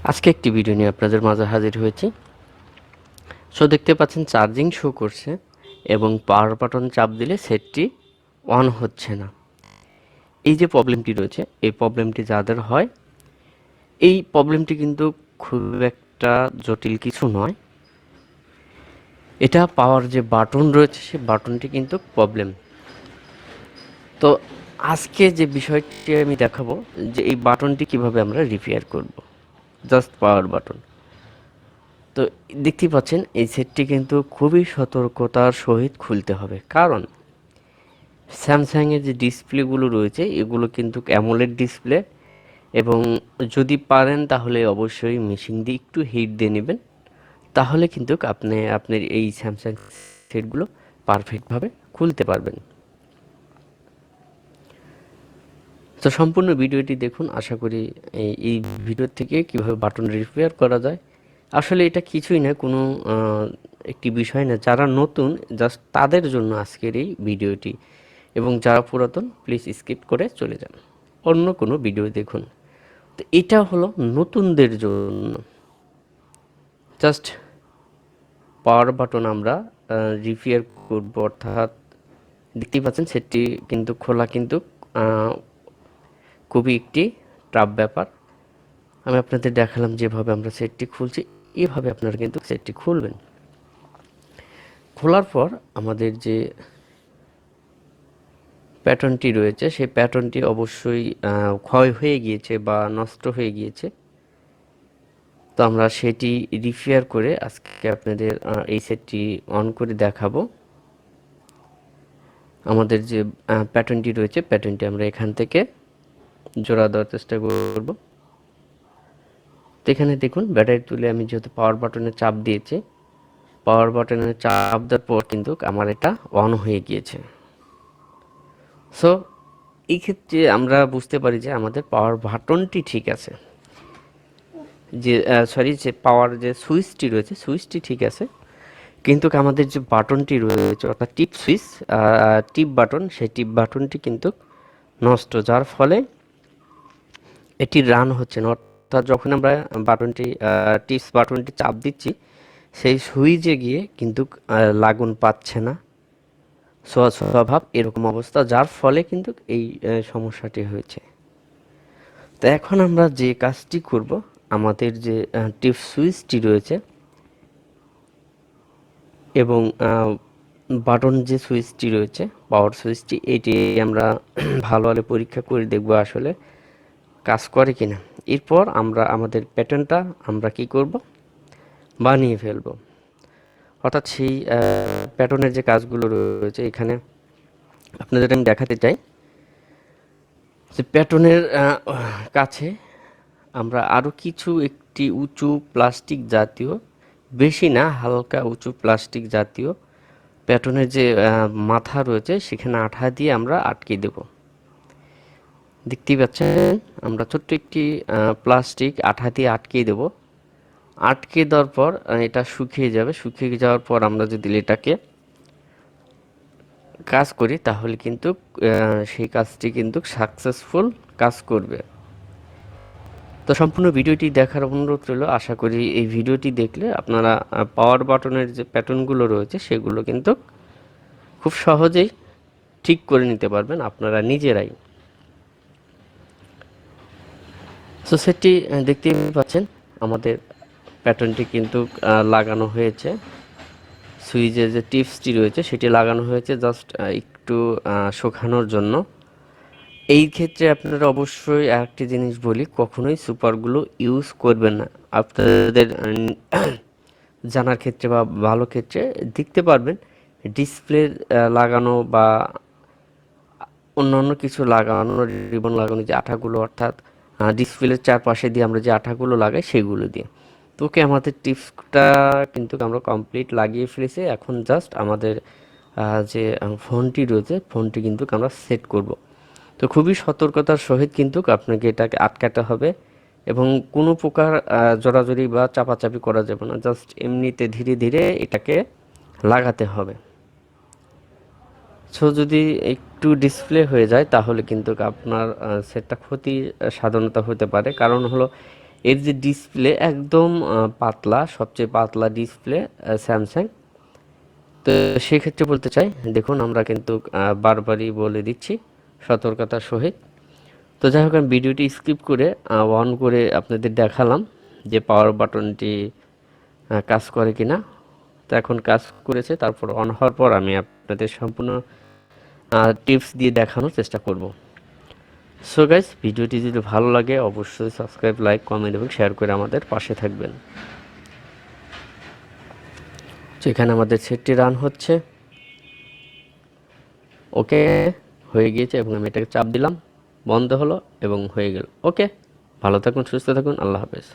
আজকে একটি ভিডিও নিয়ে আপনাদের মাঝে হাজির হয়েছি। সো দেখতে পাচ্ছেন চার্জিং শো করছে এবং পাওয়ার বাটন চাপ দিলে সেটটি অন হচ্ছে না। এই যে প্রবলেমটি রয়েছে, এই প্রবলেমটি যাদের হয়, এই প্রবলেমটি কিন্তু খুব একটা জটিল কিছু নয়। এটা পাওয়ার যে বাটন রয়েছে সেই বাটনটি কিন্তু প্রবলেম। তো আজকে যে বিষয়টি আমি দেখাবো যে এই বাটনটি কিভাবে আমরা রিপেয়ার করব। Just power button. তো দেখতেই পাচ্ছেন এই সেটটি কিন্তু খুবই সতর্কতার সহিত খুলতে হবে, কারণ স্যামসাংয়ের যে ডিসপ্লেগুলো রয়েছে এগুলো কিন্তু অ্যামোলেড ডিসপ্লে, এবং যদি পারেন তাহলে অবশ্যই মেশিন দিয়ে একটু হিট দিয়ে নেবেন, তাহলে কিন্তু আপনি আপনার এই স্যামসাং সেটগুলো পারফেক্টভাবে খুলতে পারবেন। তো সম্পূর্ণ ভিডিওটি দেখুন, আশা করি এই ভিডিও থেকে কিভাবে বাটন রিপেয়ার করা যায়। আসলে এটা কিছুই না, কোনো একটি বিষয় না। যারা নতুন জাস্ট তাদের জন্য আজকের এই ভিডিওটি, এবং যারা পুরাতন প্লিজ স্কিপ করে চলে যান, অন্য কোনো ভিডিও দেখুন। তো এটা হলো নতুনদের জন্য। জাস্ট পাওয়ার বাটন আমরা রিপেয়ার করব, অর্থাৎ দেখতেই পাচ্ছেন সেটটি কিন্তু খোলা কিন্তু খুবই একটি টাফ ব্যাপার। আমি আপনাদের দেখালাম যেভাবে আমরা সেটটি খুলছি, এভাবে আপনারা কিন্তু সেটটি খুলবেন। খোলার পর আমাদের যে প্যাটার্নটি রয়েছে সেই প্যাটার্নটি অবশ্যই ক্ষয় হয়ে গিয়েছে বা নষ্ট হয়ে গিয়েছে। তো আমরা সেটি রিপেয়ার করে আজকে আপনাদের এই সেটটি অন করে দেখাবো। আমাদের যে প্যাটার্নটি রয়েছে প্যাটার্নটি আমরা এখান থেকে জোড়া দেওয়ার চেষ্টা করব। তো এখানে দেখুন ব্যাটারি তুলে আমি যেহেতু পাওয়ার বাটনে চাপ দিয়েছি, পাওয়ার বাটনে চাপ দেওয়ার পর কিন্তু আমার এটা অন হয়ে গিয়েছে। সো এই ক্ষেত্রে আমরা বুঝতে পারি যে আমাদের পাওয়ার বাটনটি ঠিক আছে, যে যে পাওয়ার যে সুইচটি রয়েছে সুইচটি ঠিক আছে, কিন্তু আমাদের যে বাটনটি রয়েছে অর্থাৎ টিপ সুইচ, টিপ বাটন, সেই টিপ বাটনটি কিন্তু নষ্ট, যার ফলে এটি রান হচ্ছে না। অর্থাৎ যখন আমরা বাটনটি টিপস বাটনটি চাপ দিচ্ছি সেই সুইচে গিয়ে কিন্তু লাগুন পাচ্ছে না, স্বভাব এরকম অবস্থা, যার ফলে কিন্তু এই সমস্যাটি হয়েছে। তো এখন আমরা যে কাজটি করব, আমাদের যে টিপ সুইচটি রয়েছে এবং বাটন যে সুইচটি রয়েছে পাওয়ার সুইচটি, এটি আমরা ভালোভাবে পরীক্ষা করে দেখব আসলে কাজ করে কিনা। এরপর আমরা আমাদের প্যাটার্নটা আমরা কি করব, বানিয়ে ফেলব। অর্থাৎ সেই প্যাটার্নের যে কাজগুলো রয়েছে এখানে আপনাদের আমি দেখাতে চাই যে প্যাটার্নের কাছে আমরা আরও কিছু একটি উঁচু প্লাস্টিক জাতীয়, বেশি না হালকা উঁচু প্লাস্টিক জাতীয় প্যাটার্নের যে মাথা রয়েছে সেখানে আঠা দিয়ে আমরা আটকে দেব। দেখতেই পাচ্ছেন আমরা ছোট্ট একটি প্লাস্টিক আঠা দিয়ে আটকে দেব। আটকে দেওয়ার পর এটা শুকিয়ে যাবে, শুকিয়ে যাওয়ার পর আমরা যদি এটাকে কাজ করি তাহলে কিন্তু সেই কাজটি কিন্তু সাকসেসফুল কাজ করবে। তো সম্পূর্ণ ভিডিওটি দেখার অনুরোধ রইল। আশা করি এই ভিডিওটি দেখলে আপনারা পাওয়ার বাটনের যে প্যাটার্নগুলো রয়েছে সেগুলো কিন্তু খুব সহজেই ঠিক করে নিতে পারবেন আপনারা নিজেরাই। সো সেটি দেখতেই পাচ্ছেন আমাদের প্যাটার্নটি কিন্তু লাগানো হয়েছে, সুইচের যে টিপসটি রয়েছে সেটি লাগানো হয়েছে জাস্ট একটু শুকানোর জন্য। এই ক্ষেত্রে আপনারা অবশ্যই আরেকটি জিনিস বলি, কখনোই সুপারগুলো ইউজ করবেন না। আপনাদের জানার ক্ষেত্রে বা ভালো ক্ষেত্রে দেখতে পারবেন ডিসপ্লে লাগানো বা অন্যান্য কিছু লাগানো, রিবন লাগানো যে আঠাগুলো, অর্থাৎ ডিসপ্লের চারপাশে দিয়ে আমরা যে আঠাগুলো লাগাই সেগুলো দিয়ে। তো ওকে, আমাদের টিপসটা কিন্তু আমরা কমপ্লিট লাগিয়ে ফেলেছি। এখন জাস্ট আমাদের যে ফোনটি রয়েছে ফোনটি কিন্তু আমরা সেট করব। তো খুবই সতর্কতার সহিত কিন্তু আপনাকে এটাকে আটকাতে হবে, এবং কোনো প্রকার জোরাজুরি বা চাপাচাপি করা যাবে না, জাস্ট এমনিতে ধীরে ধীরে এটাকে লাগাতে হবে। সো যদি একটু ডিসপ্লে হয়ে যায় তাহলে কিন্তু আপনার সেটটা ক্ষতি সাধারণত হতে পারে, কারণ হলো এর যে ডিসপ্লে একদম পাতলা, সবচেয়ে পাতলা ডিসপ্লে স্যামসাং। তো সেক্ষেত্রে বলতে চাই, দেখুন আমরা কিন্তু বারবারই বলে দিচ্ছি সতর্কতার সহিত। তো যাই হোক, আমি ভিডিওটি স্কিপ করে অন করে আপনাদের দেখালাম যে পাওয়ার বাটনটি কাজ করে কিনা। তো এখন কাজ করেছে, তারপর অন হওয়ার পর আমি আপনাদের সম্পূর্ণ টিপস দিয়ে দেখানোর চেষ্টা করব। সো গাইস, ভিডিওটি যদি ভালো লাগে অবশ্যই সাবস্ক্রাইব, লাইক, কমেন্ট এবং শেয়ার করে আমাদের পাশে থাকবেন। তো এখানে আমাদের সেটটি রান হচ্ছে। ওকে, হয়ে গিয়েছে এবং আমি এটাকে চাপ দিলাম, বন্ধ হলো এবং হয়ে গেল। ওকে, ভালো থাকুন, সুস্থ থাকুন, আল্লাহ হাফেজ।